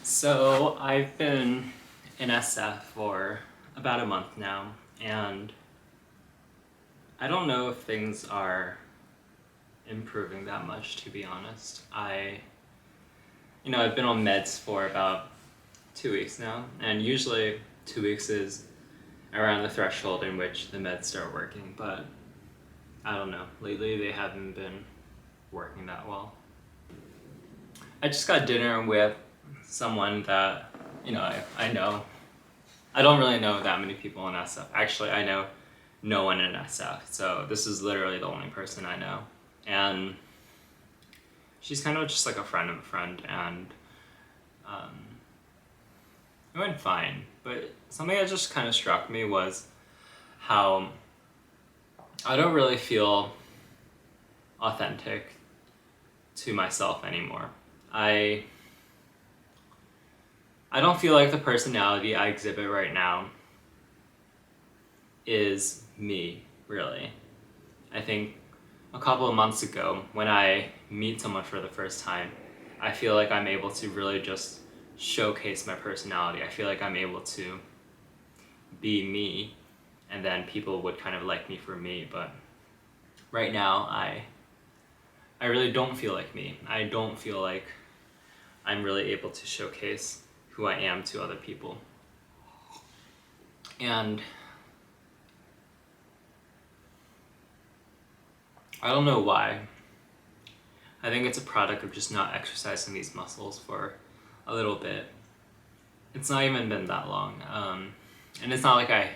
So I've been in SF for about a month now, and I don't know if things are improving that much, to be honest. I've been on meds for about 2 weeks now, and usually 2 weeks is around the threshold in which the meds start working, but I don't know. Lately they haven't been working that well. I just got dinner with someone that, I know. I don't really know that many people in SF. Actually, I know no one in SF, so this is literally the only person I know. And she's kind of just like a friend of a friend, and it went fine. But something that just kind of struck me was how I don't really feel authentic to myself anymore. I don't feel like the personality I exhibit right now is me, really. I think a couple of months ago, when I meet someone for the first time, I feel like I'm able to really just showcase my personality. I feel like I'm able to be me, and then people would kind of like me for me. But right now, I really don't feel like me. I don't feel like I'm really able to showcase who I am to other people. And I don't know why. I think it's a product of just not exercising these muscles for a little bit. It's not even been that long. And it's not like I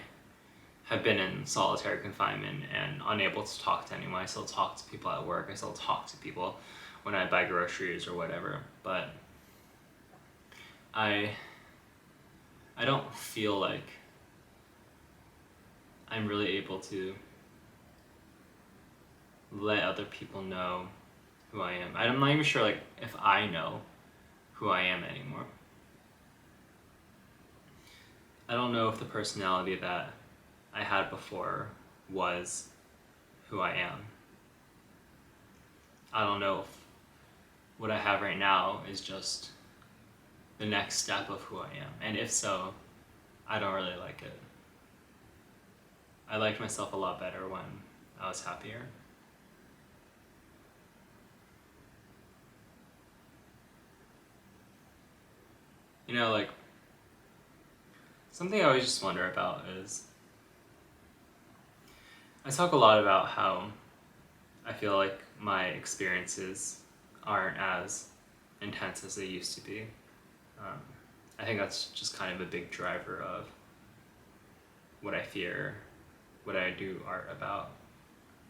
have been in solitary confinement and unable to talk to anyone. I still talk to people at work. I still talk to people when I buy groceries or whatever. But I don't feel like I'm really able to let other people know who I am. I'm not even sure if I know who I am anymore. I don't know if the personality that I had before was who I am. I don't know if what I have right now is just the next step of who I am. And if so, I don't really like it. I liked myself a lot better when I was happier. Something I always just wonder about is, I talk a lot about how I feel like my experiences aren't as intense as they used to be. I think that's just kind of a big driver of what I fear, what I do art about.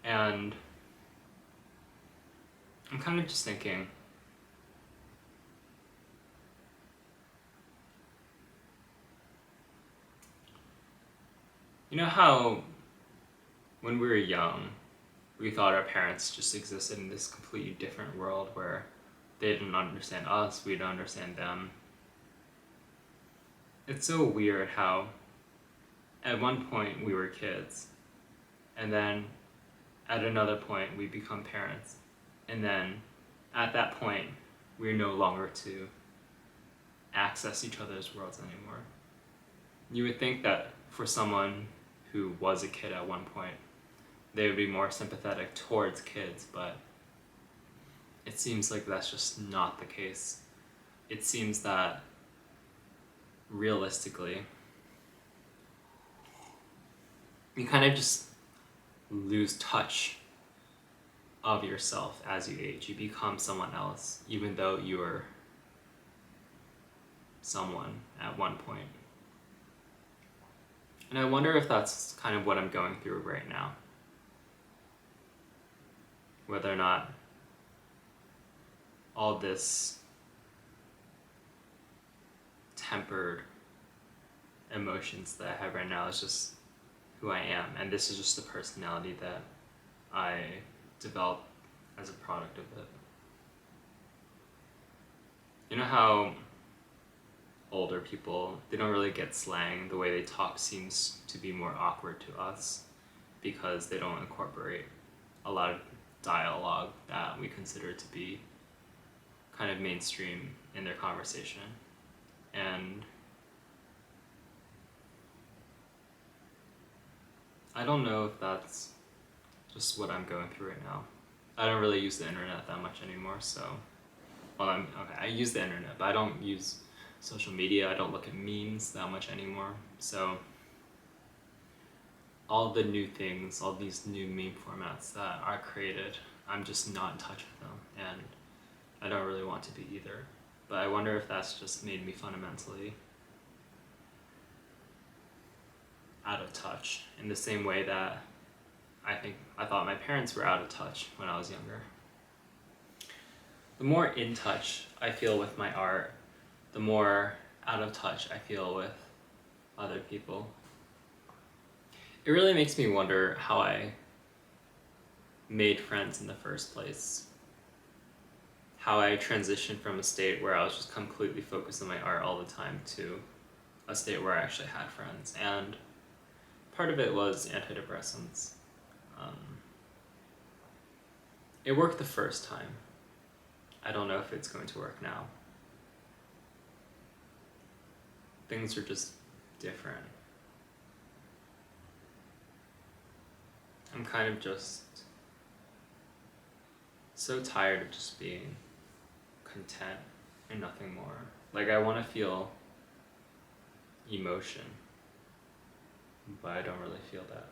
And I'm kind of just thinking, you know how when we were young, we thought our parents just existed in this completely different world where they didn't understand us, we didn't understand them. It's so weird how at one point we were kids, and then at another point we become parents, and then at that point we're no longer to access each other's worlds anymore. You would think that for someone who was a kid at one point, they would be more sympathetic towards kids, but it seems like that's just not the case. It seems that realistically, you kind of just lose touch of yourself as you age. You become someone else, even though you were someone at one point. And I wonder if that's kind of what I'm going through right now. Whether or not all this tempered emotions that I have right now is just who I am, and this is just the personality that I developed as a product of it. You know how older people, they don't really get slang. The way they talk seems to be more awkward to us because they don't incorporate a lot of dialogue that we consider to be kind of mainstream in their conversation. And I don't know if that's just what I'm going through right now. I don't really use the internet that much anymore, so I use the internet, but I don't use social media. I don't look at memes that much anymore. So all the new things, all these new meme formats that are created, I'm just not in touch with them, and I don't really want to be either. But I wonder if that's just made me fundamentally out of touch in the same way that I thought my parents were out of touch when I was younger. The more in touch I feel with my art, the more out of touch I feel with other people. It really makes me wonder how I made friends in the first place. How I transitioned from a state where I was just completely focused on my art all the time to a state where I actually had friends. And part of it was antidepressants. It worked the first time. I don't know if it's going to work now. Things are just different. I'm kind of just so tired of just being content and nothing more. Like, I want to feel emotion, but I don't really feel that.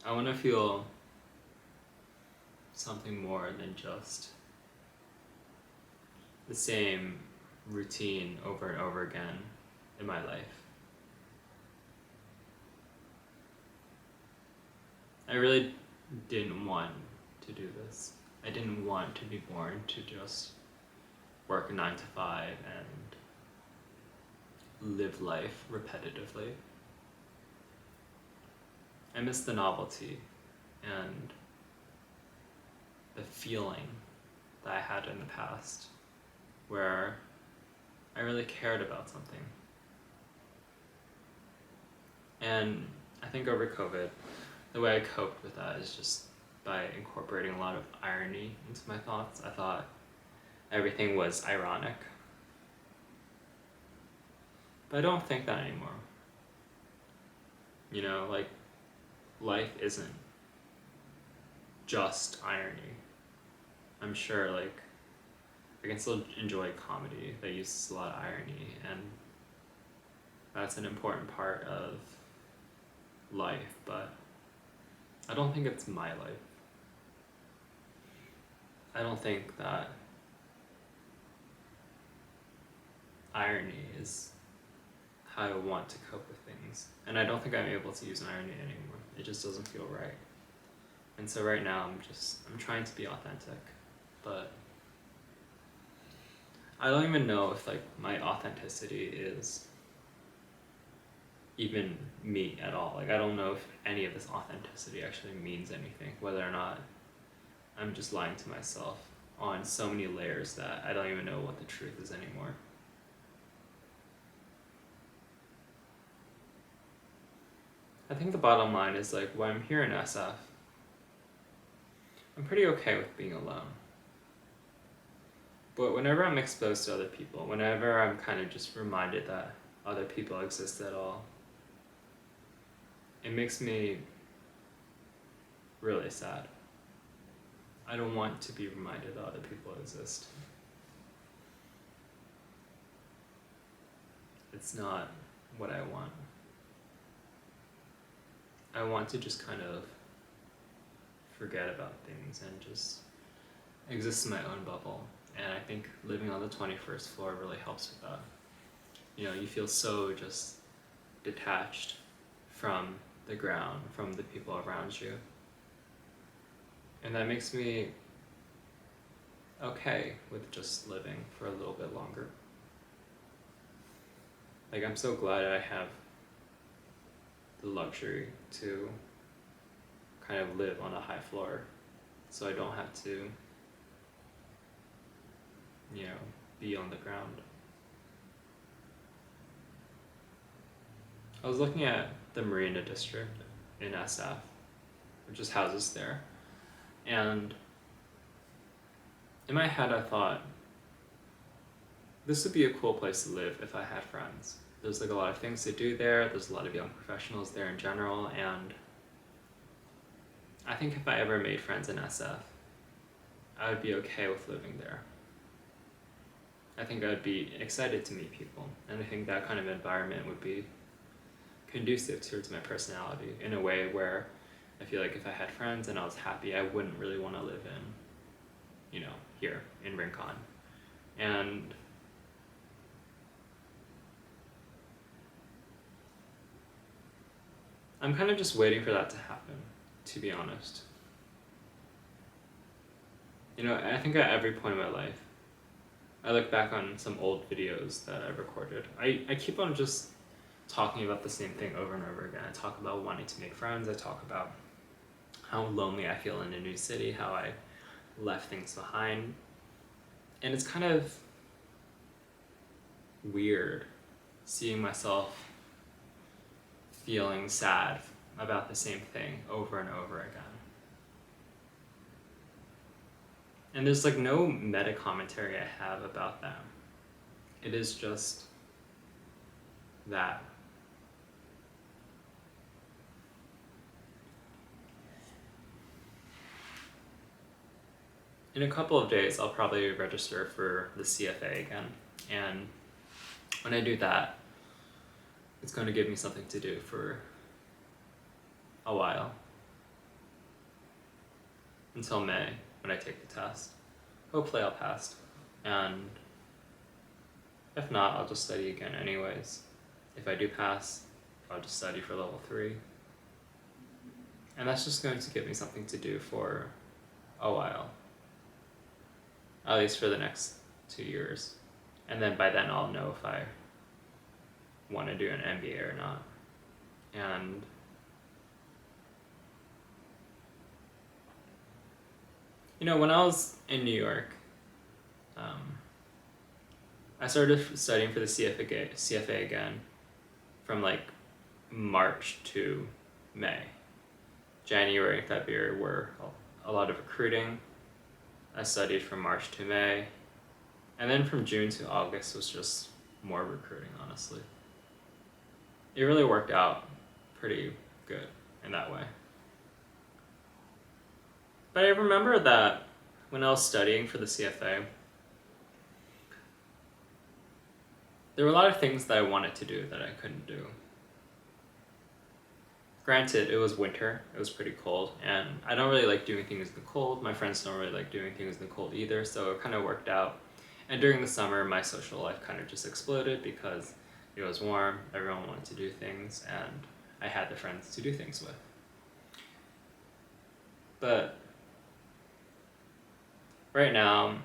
I want to feel something more than just the same routine over and over again in my life. I really didn't want to do this. I didn't want to be born to just work a 9 to 5 and live life repetitively. I miss the novelty and the feeling that I had in the past where I really cared about something. And I think over COVID, the way I coped with that is just by incorporating a lot of irony into my thoughts. I thought everything was ironic. But I don't think that anymore. You know, like, life isn't just irony. I'm sure, like, I can still enjoy comedy that uses a lot of irony, and that's an important part of life, but I don't think it's my life. I don't think that irony is how I want to cope with things. And I don't think I'm able to use irony anymore. It just doesn't feel right. And so right now I'm trying to be authentic, but I don't even know if, like, my authenticity is even me at all. Like, I don't know if any of this authenticity actually means anything, whether or not I'm just lying to myself on so many layers that I don't even know what the truth is anymore. I think the bottom line is, like, when I'm here in SF, I'm pretty okay with being alone. But whenever I'm exposed to other people, whenever I'm kind of just reminded that other people exist at all, it makes me really sad. I don't want to be reminded that other people exist. It's not what I want. I want to just kind of forget about things and just exist in my own bubble. And I think living on the 21st floor really helps with that. You know, you feel so just detached from the ground, from the people around you. And that makes me okay with just living for a little bit longer. Like, I'm so glad I have the luxury to kind of live on a high floor, so I don't have to, you know, be on the ground. I was looking at the Marina District in SF, which is houses there, and in my head I thought, this would be a cool place to live if I had friends. There's like a lot of things to do there. There's a lot of young professionals there in general, and I think if I ever made friends in SF, I would be okay with living there. I think I would be excited to meet people, and I think that kind of environment would be conducive towards my personality in a way where I feel like if I had friends and I was happy, I wouldn't really want to live in, here in Rincon. And I'm kind of just waiting for that to happen, to be honest. I think at every point in my life, I look back on some old videos that I recorded. I keep on just talking about the same thing over and over again. I talk about wanting to make friends. I talk about how lonely I feel in a new city, how I left things behind. And it's kind of weird seeing myself feeling sad about the same thing over and over again. And there's like no meta commentary I have about that. It is just that. In a couple of days, I'll probably register for the CFA again. And when I do that, it's going to give me something to do for a while. Until May, when I take the test. Hopefully I'll pass. And if not, I'll just study again anyways. If I do pass, I'll just study for level 3. And that's just going to give me something to do for a while. At least for the next 2 years. And then by then I'll know if I want to do an MBA or not. And when I was in New York, I started studying for the CFA again from like March to May. January and February were a lot of recruiting. I studied from March to May. And then from June to August was just more recruiting, honestly. It really worked out pretty good in that way. But I remember that when I was studying for the CFA, there were a lot of things that I wanted to do that I couldn't do. Granted, it was winter, it was pretty cold, and I don't really like doing things in the cold. My friends don't really like doing things in the cold either, so it kind of worked out. And during the summer, my social life kind of just exploded because it was warm, everyone wanted to do things, and I had the friends to do things with. But right now,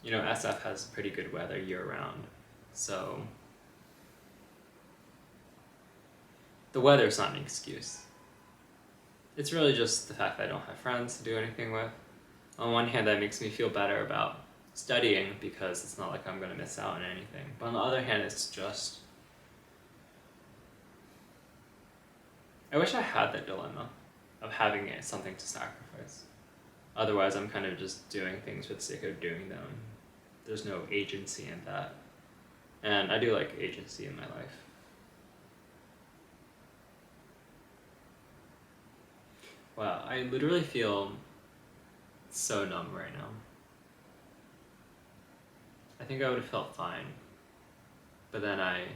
SF has pretty good weather year-round, so the weather's not an excuse. It's really just the fact that I don't have friends to do anything with. On one hand, that makes me feel better about studying because it's not like I'm going to miss out on anything. But on the other hand, it's just, I wish I had that dilemma of having something to sacrifice. Otherwise, I'm kind of just doing things for the sake of doing them. There's no agency in that. And I do like agency in my life. Wow, I literally feel so numb right now. I think I would have felt fine. But then I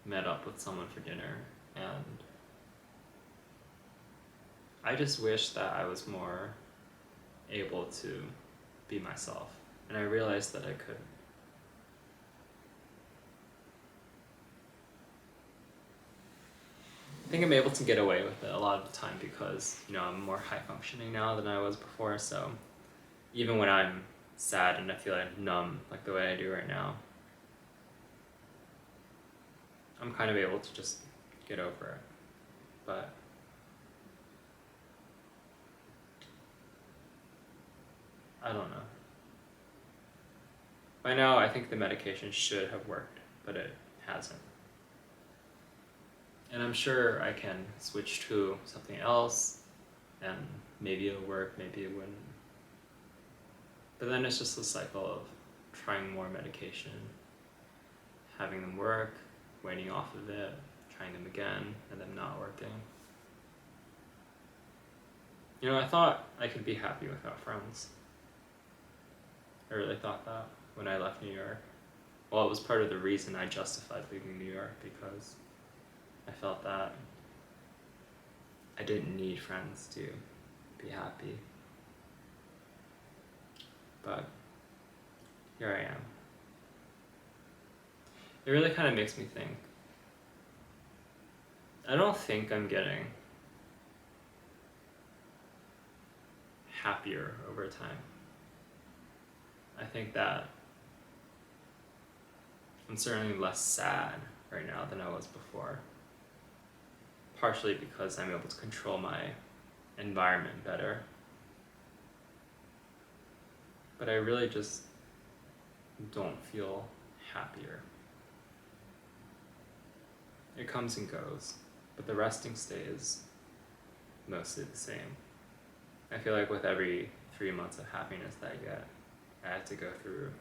met up with someone for dinner, and I just wish that I was more able to be myself. And I realized that I couldn't. I think I'm able to get away with it a lot of the time because, I'm more high functioning now than I was before, so even when I'm sad and I feel like numb, like the way I do right now, I'm kind of able to just get over it. But I don't know. By now, I think the medication should have worked, but it hasn't. And I'm sure I can switch to something else, and maybe it'll work, maybe it wouldn't. But then it's just a cycle of trying more medication, having them work, waning off of it, trying them again, and them not working. You know, I thought I could be happy without friends. I really thought that when I left New York. Well, it was part of the reason I justified leaving New York, because I felt that I didn't need friends to be happy. But here I am. It really kind of makes me think. I don't think I'm getting happier over time. I think that I'm certainly less sad right now than I was before. Partially because I'm able to control my environment better. But I really just don't feel happier. It comes and goes, but the resting state is mostly the same. I feel like with every 3 months of happiness that I get, I have to go through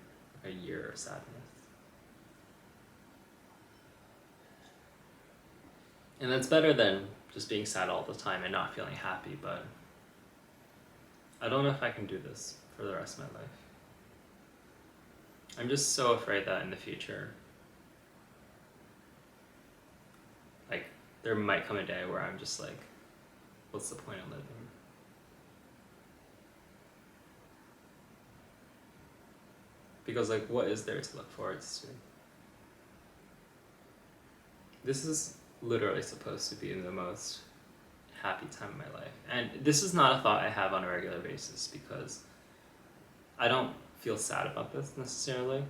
a year of sadness. And that's better than just being sad all the time and not feeling happy, but I don't know if I can do this for the rest of my life. I'm just so afraid that in the future, like, there might come a day where I'm just like, what's the point of living? Because, like, what is there to look forward to? This is literally supposed to be the most happy time of my life. And this is not a thought I have on a regular basis, because I don't feel sad about this necessarily.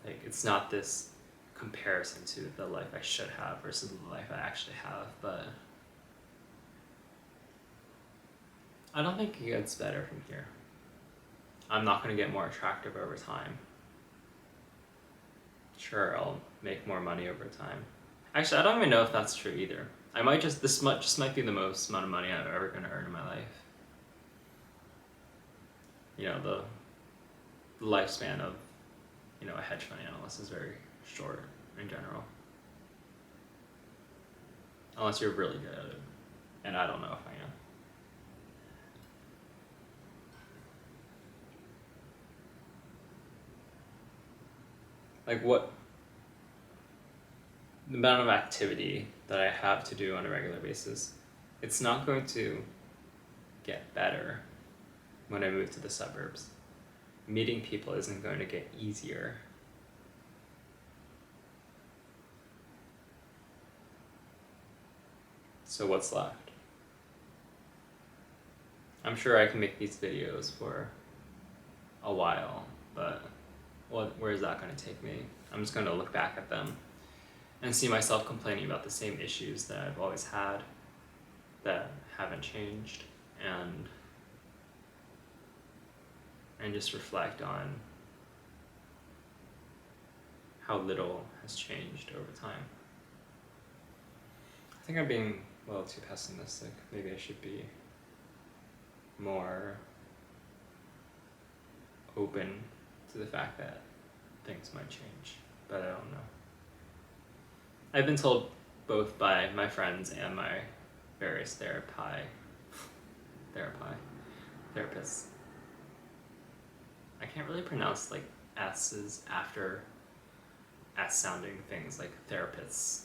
Like, it's not this comparison to the life I should have versus the life I actually have, but I don't think it gets better from here. I'm not going to get more attractive over time. Sure, I'll make more money over time. Actually, I don't even know if that's true either. I might this might be the most amount of money I'm ever going to earn in my life. You know, the lifespan of, you know, a hedge fund analyst is very short in general. Unless you're really good at it. And I don't know if I am. Like, what the amount of activity that I have to do on a regular basis, it's not going to get better when I move to the suburbs. Meeting people isn't going to get easier. So what's left? I'm sure I can make these videos for a while, but where is that going to take me? I'm just going to look back at them and see myself complaining about the same issues that I've always had that haven't changed, and just reflect on how little has changed over time. I think I'm being a little too pessimistic. Maybe I should be more open to the fact that things might change, but I don't know. I've been told both by my friends and my various therapists. I can't really pronounce like S's after S sounding things like therapists.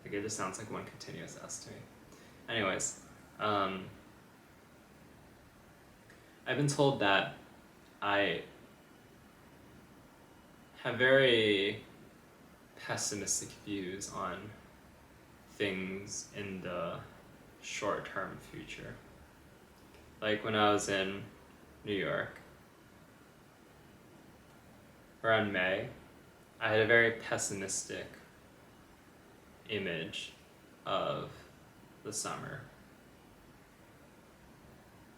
Like, it just sounds like one continuous S to me. Anyways, I've been told that I have very pessimistic views on things in the short-term future. Like, when I was in New York, around May, I had a very pessimistic image of the summer.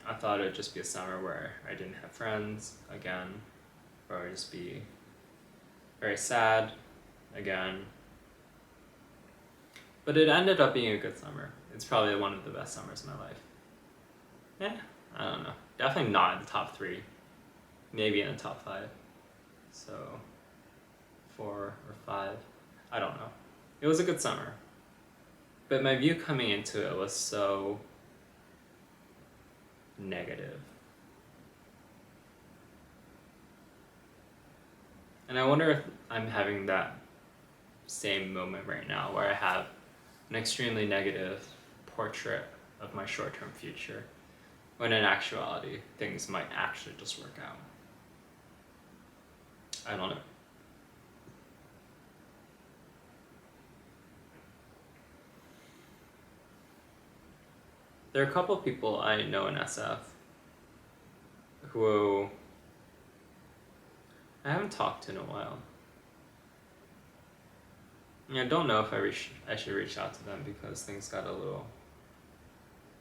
I thought it would just be a summer where I didn't have friends again, or I would just be very sad again. But it ended up being a good summer. It's probably one of the best summers of my life. Yeah, I don't know. Definitely not in the top 3. Maybe in the top 5. So 4 or 5, I don't know. It was a good summer. But my view coming into it was so negative. And I wonder if I'm having that same moment right now where I have an extremely negative portrait of my short-term future, when in actuality, things might actually just work out. I don't know. There are a couple of people I know in SF who I haven't talked to in a while. I don't know if I should reach out to them because things got a little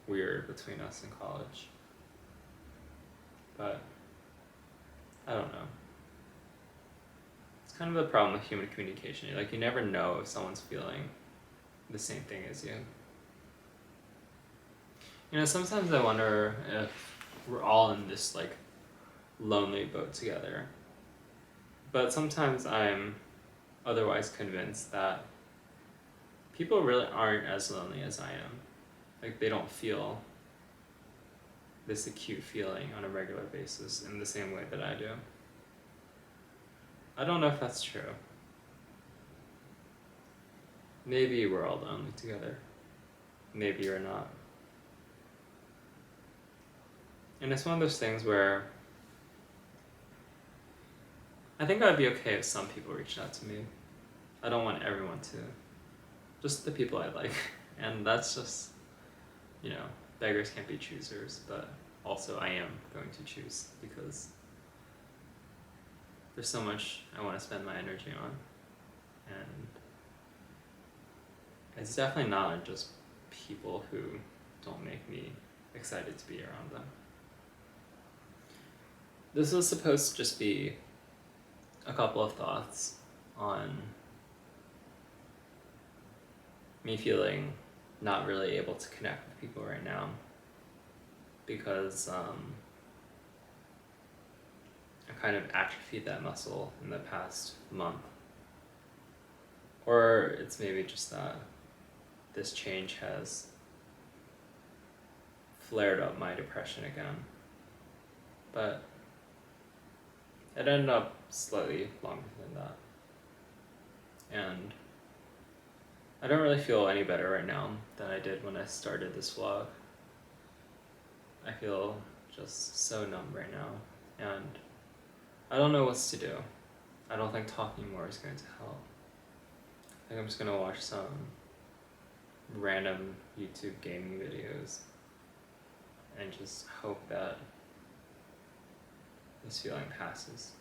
weird between us in college. But I don't know. It's kind of the problem with human communication. Like, you never know if someone's feeling the same thing as you. You know, sometimes I wonder if we're all in this like lonely boat together. But sometimes I'm otherwise convinced that people really aren't as lonely as I am. Like, they don't feel this acute feeling on a regular basis in the same way that I do. I don't know if that's true. Maybe we're all lonely together. Maybe you're not. And it's one of those things where I think I'd be okay if some people reached out to me. I don't want everyone to. Just the people I like. And that's just, you know, beggars can't be choosers, but also I am going to choose because there's so much I want to spend my energy on. And it's definitely not just people who don't make me excited to be around them. This was supposed to just be a couple of thoughts on me feeling not really able to connect with people right now because I kind of atrophied that muscle in the past month. Or it's maybe just that this change has flared up my depression again. But it ended up slightly longer than that. And I don't really feel any better right now than I did when I started this vlog. I feel just so numb right now, and I don't know what to do. I don't think talking more is going to help. I think I'm just gonna watch some random YouTube gaming videos and just hope that this feeling passes.